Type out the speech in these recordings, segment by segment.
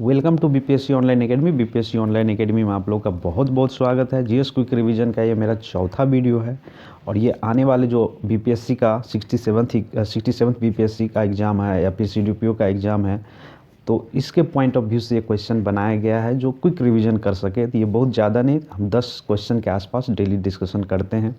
Welcome to BPSC online academy. BPSC online academy में आप लोग का बहुत बहुत स्वागत है। जीएस क्विक रिवीजन का ये मेरा चौथा वीडियो है और ये आने वाले जो बीपीएससी का 67th बीपीएससी का एग्ज़ाम है या फिर सीडीपीओ का एग्ज़ाम है, तो इसके पॉइंट ऑफ व्यू से ये क्वेश्चन बनाया गया है जो क्विक रिवीजन कर सके। तो ये बहुत ज़्यादा नहीं, हम 10 क्वेश्चन के आसपास डेली डिस्कशन करते हैं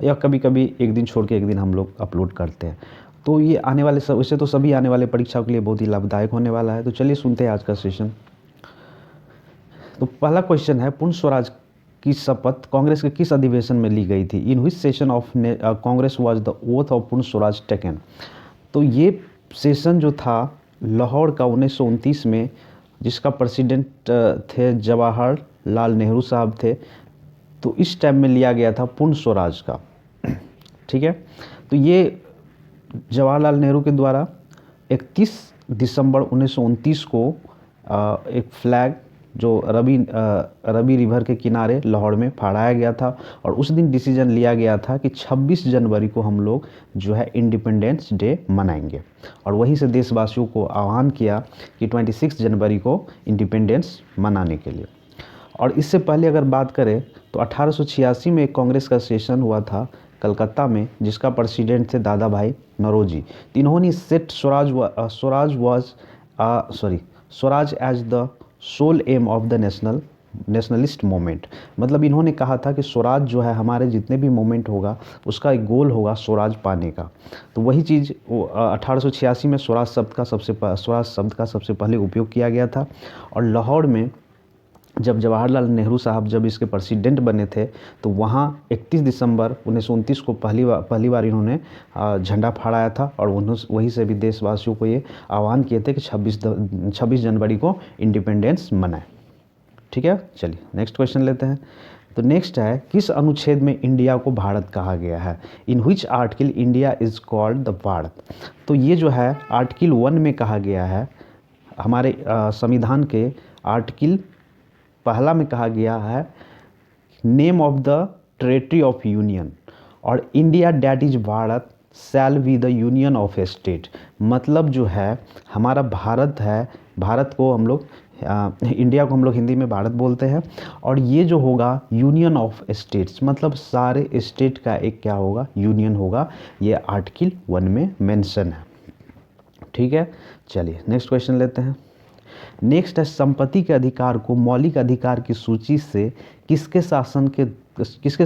या कभी कभी एक दिन छोड़ के एक दिन हम लोग अपलोड करते हैं। तो ये आने वाले सब, वैसे तो सभी आने वाले परीक्षाओं के लिए बहुत ही लाभदायक होने वाला है। तो चलिए सुनते हैं आज का सेशन। तो पहला क्वेश्चन है, पूर्ण स्वराज की शपथ कांग्रेस के किस अधिवेशन में ली गई थी? In which session of Congress was the oath of पूर्ण स्वराज टेकन? तो ये सेशन जो था लाहौर का 1929 में, जिसका प्रेसिडेंट थे जवाहरलाल नेहरू साहब थे। तो इस टाइम में लिया गया था पूर्ण स्वराज का। ठीक है, तो ये जवाहरलाल नेहरू के द्वारा 31 दिसंबर 1929 को एक फ्लैग जो रवि रिवर के किनारे लाहौर में फहराया गया था और उस दिन डिसीजन लिया गया था कि 26 जनवरी को हम लोग जो है इंडिपेंडेंस डे मनाएंगे। और वहीं से देशवासियों को आह्वान किया कि 26 जनवरी को इंडिपेंडेंस मनाने के लिए। और इससे पहले अगर बात करें तो 1886 में एक कांग्रेस का सेशन हुआ था कलकत्ता में, जिसका प्रेसिडेंट थे दादा भाई नौरोजी। तो इन्होंने set swaraj as the sole aim of the nationalist movement. मतलब इन्होंने कहा था कि स्वराज जो है हमारे जितने भी मूवमेंट होगा उसका एक गोल होगा स्वराज पाने का। तो वही चीज़ 1886 में स्वराज शब्द का सबसे पहले उपयोग किया गया था। और लाहौर में जब जवाहरलाल नेहरू साहब जब इसके प्रेसिडेंट बने थे तो वहाँ 31 दिसंबर 1929 को पहली बार इन्होंने झंडा फहराया था और वहीं से भी देशवासियों को ये आह्वान किए थे कि 26 जनवरी को इंडिपेंडेंस मनाएं। ठीक है, चलिए नेक्स्ट क्वेश्चन लेते हैं। तो नेक्स्ट है, किस अनुच्छेद में इंडिया को भारत कहा गया है? In which article India is called the Bharat? तो ये जो है आर्टिकल 1 में कहा गया है, हमारे संविधान के आर्टिकल पहला में कहा गया है name of the territory of union, और India that is Bharat shall be the union of a state. मतलब जो है हमारा भारत है, भारत को हम लोग इंडिया को हम लोग हिंदी में भारत बोलते हैं, और ये जो होगा यूनियन ऑफ स्टेट्स, मतलब सारे स्टेट का एक क्या होगा, यूनियन होगा। ये आर्टिकल 1 में मेंशन है। ठीक है, चलिए नेक्स्ट क्वेश्चन लेते हैं। नेक्स्ट है, संपत्ति के अधिकार को मौलिक अधिकार की सूची से किसके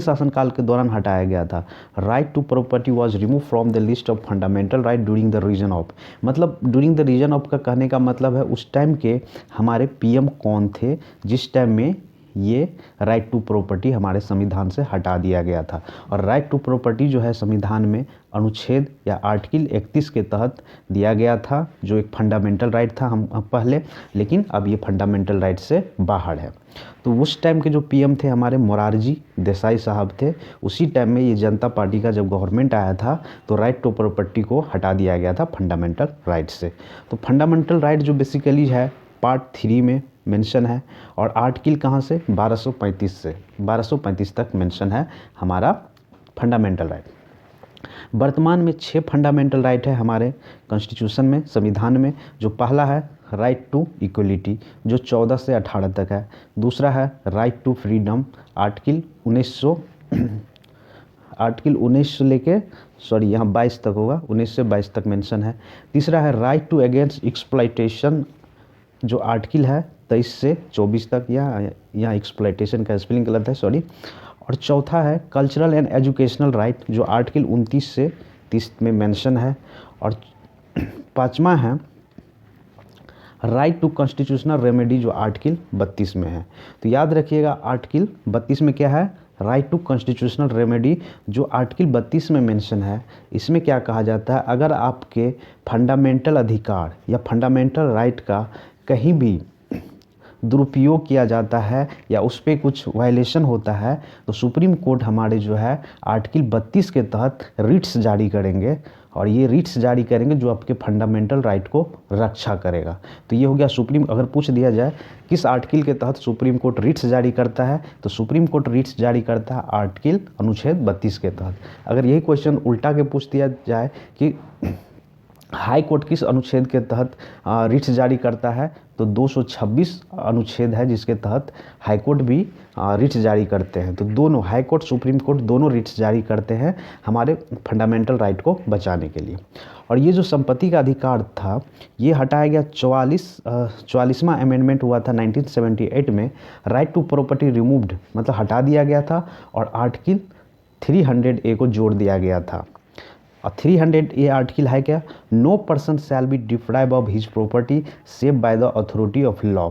शासनकाल के दौरान हटाया गया था? Right to property was remove from the list of fundamental right during the reign of. मतलब ड्यूरिंग द रीजन ऑफ का कहने का मतलब है उस टाइम के हमारे पीएम कौन थे जिस टाइम में ये राइट टू प्रॉपर्टी हमारे संविधान से हटा दिया गया था। और राइट टू प्रॉपर्टी जो है संविधान में अनुच्छेद या आर्टिकल 31 के तहत दिया गया था, जो एक फंडामेंटल राइट था हम पहले, लेकिन अब ये फंडामेंटल राइट से बाहर है। तो उस टाइम के जो पीएम थे हमारे मोरारजी देसाई साहब थे। उसी टाइम में ये जनता पार्टी का जब गवर्नमेंट आया था तो राइट टू प्रॉपर्टी को हटा दिया गया था फंडामेंटल राइट से। तो फंडामेंटल राइट जो बेसिकली है पार्ट 3 में मेंशन है, और आर्टिकल कहाँ से 1235 तक मेंशन है हमारा फंडामेंटल राइट। वर्तमान में 6 फंडामेंटल राइट है हमारे कॉन्स्टिट्यूशन में, संविधान में। जो पहला है राइट टू इक्वलिटी जो 14 से 18 तक है। दूसरा है राइट टू फ्रीडम, आर्टिकल 19 से लेके यहाँ 22 तक होगा, 19 से 22 तक मेंशन है। तीसरा है राइट टू अगेंस्ट एक्सप्लॉइटेशन जो आर्टिकल है 23 से 24 तक, यहाँ एक्सप्लॉइटेशन का स्पेलिंग गलत है, सॉरी। और चौथा है कल्चरल एंड एजुकेशनल राइट जो आर्टिकल 29 से 30 में मेंशन है। और पांचवा है राइट टू कॉन्स्टिट्यूशनल रेमेडी जो आर्टिकल 32 में है। तो याद रखिएगा आर्टिकल 32 में क्या है, राइट टू कॉन्स्टिट्यूशनल रेमेडी जो आर्टिकल 32 में मेंशन है। इसमें क्या कहा जाता है, अगर आपके फंडामेंटल अधिकार या फंडामेंटल राइट का कहीं भी दुरुपयोग किया जाता है या उस पर कुछ वायलेशन होता है तो सुप्रीम कोर्ट हमारे जो है आर्टिकल 32 के तहत रिट्स जारी करेंगे, और ये रिट्स जारी करेंगे जो आपके फंडामेंटल राइट को रक्षा करेगा। तो ये हो गया सुप्रीम, अगर पूछ दिया जाए किस आर्टिकल के तहत सुप्रीम कोर्ट रिट्स जारी करता है, तो सुप्रीम कोर्ट रिट्स जारी करता है आर्टिकल अनुच्छेद 32 के तहत। अगर यही क्वेश्चन उल्टा के पूछ दिया जाए कि हाई कोर्ट किस अनुच्छेद के तहत रिट्स जारी करता है? तो 226 अनुच्छेद है जिसके तहत हाई कोर्ट भी रिट्स जारी करते हैं। तो दोनों हाई कोर्ट, सुप्रीम कोर्ट दोनों रिट्स जारी करते हैं हमारे फंडामेंटल राइट को बचाने के लिए। और ये जो संपत्ति का अधिकार था ये हटाया गया 44वां अमेंडमेंट हुआ था 1978 में। राइट टू प्रॉपर्टी रिमूव्ड मतलब हटा दिया गया था और आर्टिकल 300A को जोड़ दिया गया था। और 300A आर्टिकल है क्या? No person shall be deprived of his property save by the authority of law.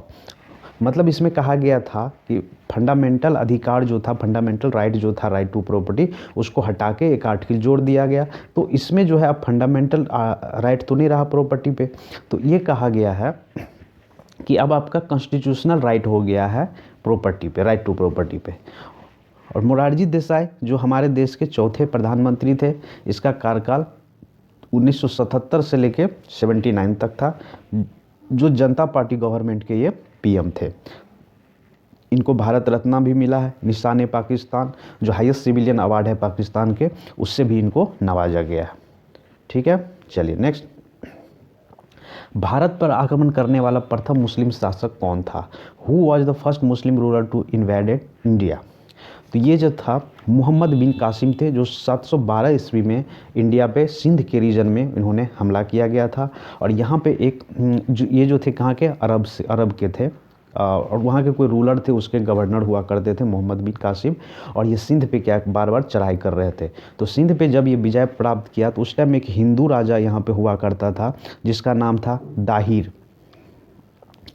मतलब इसमें कहा गया था कि फंडामेंटल अधिकार जो था, फंडामेंटल राइट जो था, राइट टू प्रॉपर्टी, उसको हटा के एक आर्टिकल जोड़ दिया गया। तो इसमें जो है अब फंडामेंटल राइट तो नहीं रहा प्रॉपर्टी पे, तो ये कहा गया है कि अब आपका कॉन्स्टिट्यूशनल राइट हो गया है प्रॉपर्टी पे, राइट टू प्रॉपर्टी पे। और मोरारजी देसाई जो हमारे देश के चौथे प्रधानमंत्री थे, इसका कार्यकाल 1977 से लेके 79 तक था। जो जनता पार्टी गवर्नमेंट के ये पीएम थे। इनको भारत रत्न भी मिला है, निशान पाकिस्तान जो हाईएस्ट सिविलियन अवार्ड है पाकिस्तान के, उससे भी इनको नवाजा गया है। ठीक है, चलिए नेक्स्ट। भारत पर आक्रमण करने वाला प्रथम मुस्लिम शासक कौन था? Who was the first Muslim ruler to invaded India? तो ये जो था मोहम्मद बिन कासिम थे, जो 712 ईस्वी में इंडिया पे सिंध के रीजन में इन्होंने हमला किया गया था। और यहाँ पे एक ये जो थे कहाँ के? अरब के थे। और वहाँ के कोई रूलर थे, उसके गवर्नर हुआ करते थे मोहम्मद बिन कासिम। और ये सिंध पे क्या बार बार चढ़ाई कर रहे थे। तो सिंध पे जब ये विजय प्राप्त किया तो उस टाइम एक हिंदू राजा यहाँ पे हुआ करता था जिसका नाम था दाहिर।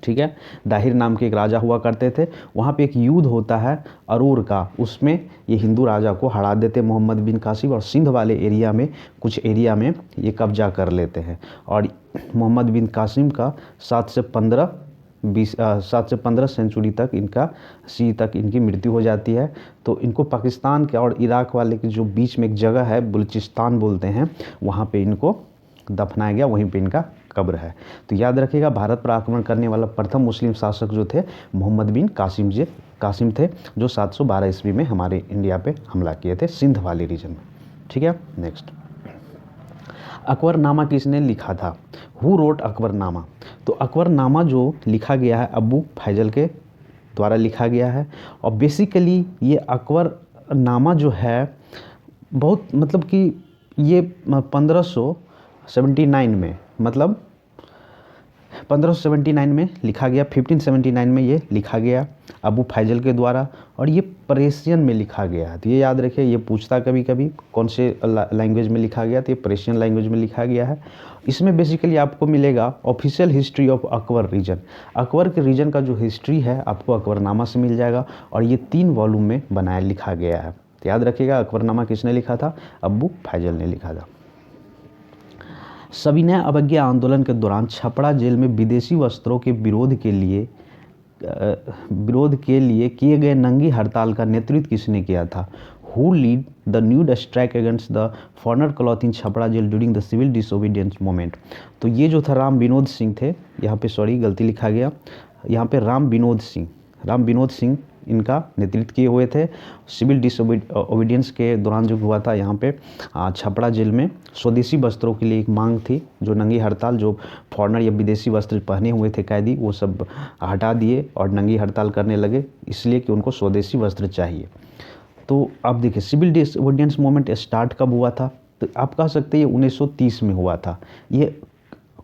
ठीक है, दाहिर नाम के एक राजा हुआ करते थे। वहाँ पे एक युद्ध होता है अरूर का, उसमें ये हिंदू राजा को हरा देते मोहम्मद बिन कासिम और सिंध वाले एरिया में, कुछ एरिया में ये कब्जा कर लेते हैं। और मोहम्मद बिन कासिम का 7 से 15 सेंचुरी तक तक इनकी मृत्यु हो जाती है। तो इनको पाकिस्तान के और इराक वाले के जो बीच में एक जगह है, बलूचिस्तान बोलते हैं, वहाँ पे इनको दफनाया गया, वहीं पे इनका कब्र है। तो याद रखिएगा, भारत पर आक्रमण करने वाला प्रथम मुस्लिम शासक जो थे मोहम्मद बिन कासिम थे, जो 712 ईस्वी में हमारे इंडिया पे हमला किए थे सिंध वाले रीजन में। ठीक है, नेक्स्ट। अकबरनामा किसने लिखा था? Who wrote Akbarnama? तो अकबरनामा जो लिखा गया है अबू फैजल के द्वारा लिखा गया है। और बेसिकली ये अकबरनामा जो है बहुत मतलब कि ये 1579 में, मतलब 1579 में लिखा गया, 1579 में ये लिखा गया अबू फैजल के द्वारा। और ये पर्शियन में लिखा गया है। तो ये याद रखिए, ये पूछता कभी कभी कौन से लैंग्वेज में लिखा गया, तो ये पर्शियन लैंग्वेज में लिखा गया है। इसमें बेसिकली आपको मिलेगा official history of Akbar reign. Akbar के रीजन का जो हिस्ट्री है आपको अकबरनामा से मिल जाएगा। और ये 3 वॉल्यूम में बनाया लिखा गया है। तो याद रखिएगा, अकबरनामा किसने लिखा था? अबू फैजल ने लिखा था। सविनय अवज्ञा आंदोलन के दौरान छपरा जेल में विदेशी वस्त्रों के विरोध के लिए किए गए नंगी हड़ताल का नेतृत्व किसने किया था? Who lead the nude strike against the foreigner cloth in Chhapra jail during the civil disobedience movement? तो ये जो था राम विनोद सिंह थे। यहाँ पे सॉरी गलती लिखा गया, यहाँ पे राम विनोद सिंह इनका नेतृत्व किए हुए थे। सिविल डिसोबीडियंस के दौरान जो हुआ था यहाँ पे छपरा जेल में स्वदेशी वस्त्रों के लिए एक मांग थी। जो नंगी हड़ताल, जो फॉरेनर या विदेशी वस्त्र पहने हुए थे कैदी, वो सब हटा दिए और नंगी हड़ताल करने लगे, इसलिए कि उनको स्वदेशी वस्त्र चाहिए। तो आप देखिए सिविल डिसोबीडियंस मूवमेंट स्टार्ट कब हुआ था? तो आप कह सकते हैं ये 1930 में हुआ था। ये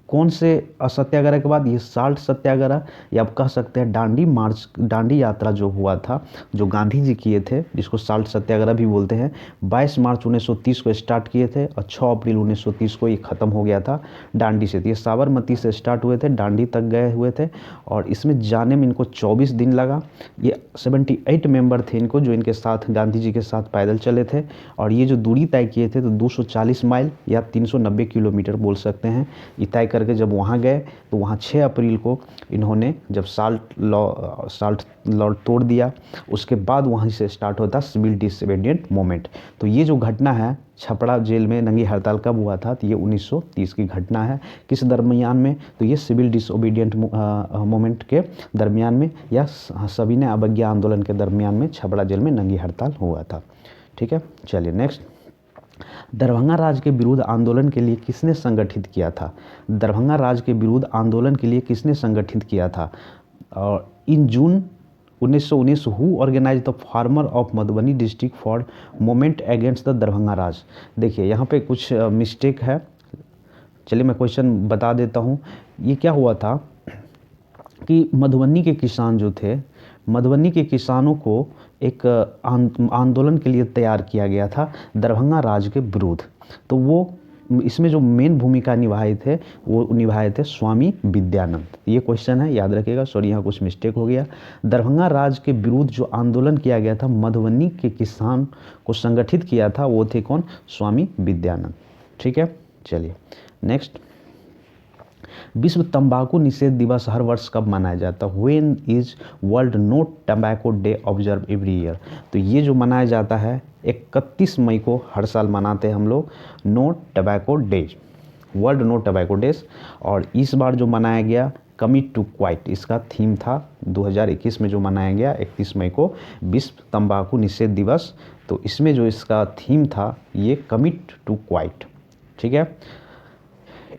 कौन से सत्याग्रह के बाद? ये साल्ट सत्याग्रह, या आप कह सकते हैं दांडी यात्रा जो हुआ था, जो गांधी जी किए थे, जिसको साल्ट सत्याग्रह भी बोलते हैं। 22 मार्च 1930 को स्टार्ट किए थे और 6 अप्रैल 1930 को ये ख़त्म हो गया था दांडी से। तो ये साबरमती से स्टार्ट हुए थे, दांडी तक गए हुए थे। और इसमें जाने में इनको 24 दिन लगा। ये 78 मेंबर थे इनको, जो इनके साथ गांधी जी के साथ पैदल चले थे। और ये जो दूरी तय किए थे तो 240 माइल या 390 किलोमीटर बोल सकते हैं। ये तय करके जब वहाँ गए तो वहाँ 6 अप्रैल को इन्होंने जब साल्ट लॉ तोड़ दिया, उसके बाद वहीं से स्टार्ट होता सिविल डिसोबीडियंट मूवमेंट। तो ये जो घटना है छपरा जेल में नंगी हड़ताल कब हुआ था? तो ये 1930 की घटना है। किस दरमियान में? तो ये सिविल डिसोबीडियंट मूवमेंट के दरमियान में, या सविनय अवज्ञा आंदोलन के दरमियान में छपरा जेल में नंगी हड़ताल हुआ था। ठीक है, चलिए नेक्स्ट। दरभंगा राज के विरुद्ध आंदोलन के लिए किसने संगठित किया था? दरभंगा राज के विरुद्ध आंदोलन के लिए किसने संगठित किया था? और in June 1919 who organize the farmer of Madhubani district for movement against the Darbhanga Raj. देखिए यहाँ पे कुछ मिस्टेक है, चलिए मैं क्वेश्चन बता देता हूँ। ये क्या हुआ था कि मधुबनी के किसान जो थे, मधुबनी के किसानों को एक आंदोलन के लिए तैयार किया गया था दरभंगा राज के विरुद्ध। तो वो इसमें जो मेन भूमिका निभाए थे वो निभाए थे स्वामी विद्यानंद। ये क्वेश्चन है, याद रखिएगा। सॉरी यहाँ कुछ मिस्टेक हो गया। दरभंगा राज के विरुद्ध जो आंदोलन किया गया था, मधुबनी के किसान को संगठित किया था, वो थे कौन? स्वामी विद्यानंद। ठीक है, चलिए नेक्स्ट। विश्व तंबाकू निषेध दिवस हर वर्ष कब मनाया जाता है? When is world no tobacco day observe every year? तो ये जो मनाया जाता है 31 मई को हर साल मनाते हैं हम लोग no tobacco day, world no tobacco days. और इस बार जो मनाया गया कमिट टू क्वाइट, इसका थीम था 2021 में जो मनाया गया 31 मई को विश्व तंबाकू निषेध दिवस। तो इसमें जो इसका थीम था ये कमिट टू क्वाइट। ठीक है।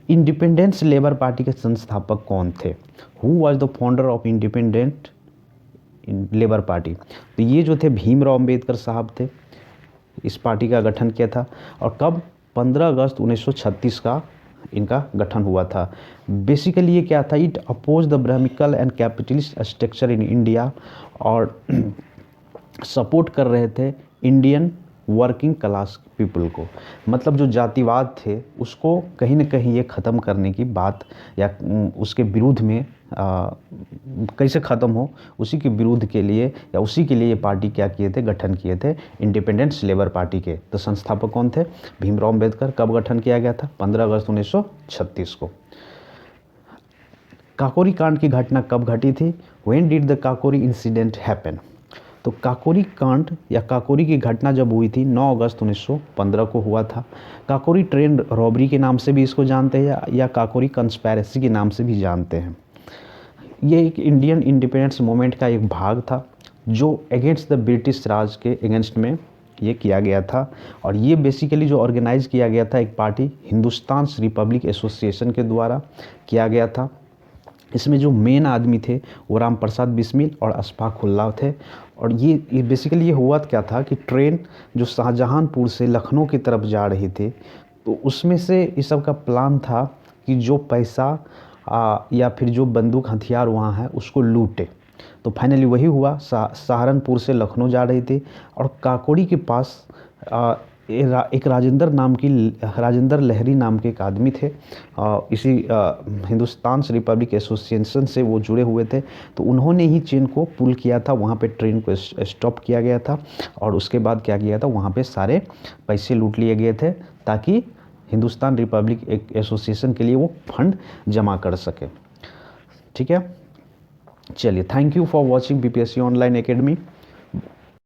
इंडिपेंडेंस लेबर पार्टी के संस्थापक कौन थे? Who was the founder of independent labour party? तो ये जो थे भीमराव अंबेडकर साहब थे, इस पार्टी का गठन किया था। और कब? 15 अगस्त 1936 का इनका गठन हुआ था। बेसिकली ये क्या था? It oppose the brahmical and capitalist structure in India, और सपोर्ट कर रहे थे इंडियन वर्किंग क्लास पीपल को। मतलब जो जातिवाद थे उसको कहीं ना कहीं ये ख़त्म करने की बात, या उसके विरुद्ध में कैसे ख़त्म हो, उसी के विरुद्ध के लिए या उसी के लिए ये पार्टी क्या किए थे? गठन किए थे इंडिपेंडेंस लेबर पार्टी के। तो संस्थापक कौन थे? भीमराव अंबेडकर। कब गठन किया गया था? 15 अगस्त 1936 को। काकोरी कांड की घटना कब घटी थी? When did the Kakori incident happen? तो काकोरी कांड या काकोरी की घटना जब हुई थी 9 अगस्त 1915 को हुआ था। काकोरी ट्रेन रॉबरी के नाम से भी इसको जानते हैं, या काकोरी कंस्पायरेसी के नाम से भी जानते हैं। ये एक इंडियन इंडिपेंडेंस मूवमेंट का एक भाग था जो अगेंस्ट द ब्रिटिश राज के अगेंस्ट में ये किया गया था। और ये बेसिकली जो ऑर्गेनाइज किया गया था एक पार्टी हिंदुस्तान रिपब्लिक एसोसिएशन के द्वारा किया गया था। इसमें जो मेन आदमी थे वो राम प्रसाद बिस्मिल और अशफाक उल्लाह थे। और ये बेसिकली ये हुआ क्या था कि ट्रेन जो शाहजहांपुर से लखनऊ की तरफ जा रही थी, तो उसमें से इस सब का प्लान था कि जो पैसा या फिर जो बंदूक हथियार वहाँ है उसको लूटे। तो फाइनली वही हुआ। सहारनपुर से लखनऊ जा रही थी और काकोरी के पास एक राजेंद्र लहरी नाम के एक आदमी थे। इसी हिंदुस्तान रिपब्लिक एसोसिएशन से वो जुड़े हुए थे। तो उन्होंने ही चेन को पुल किया था, वहाँ पे ट्रेन को स्टॉप किया गया था। और उसके बाद क्या किया था, वहाँ पे सारे पैसे लूट लिए गए थे ताकि हिंदुस्तान रिपब्लिक एसोसिएशन के लिए वो फंड जमा कर सके। ठीक है, चलिए, thank you for watching BPSC online academy.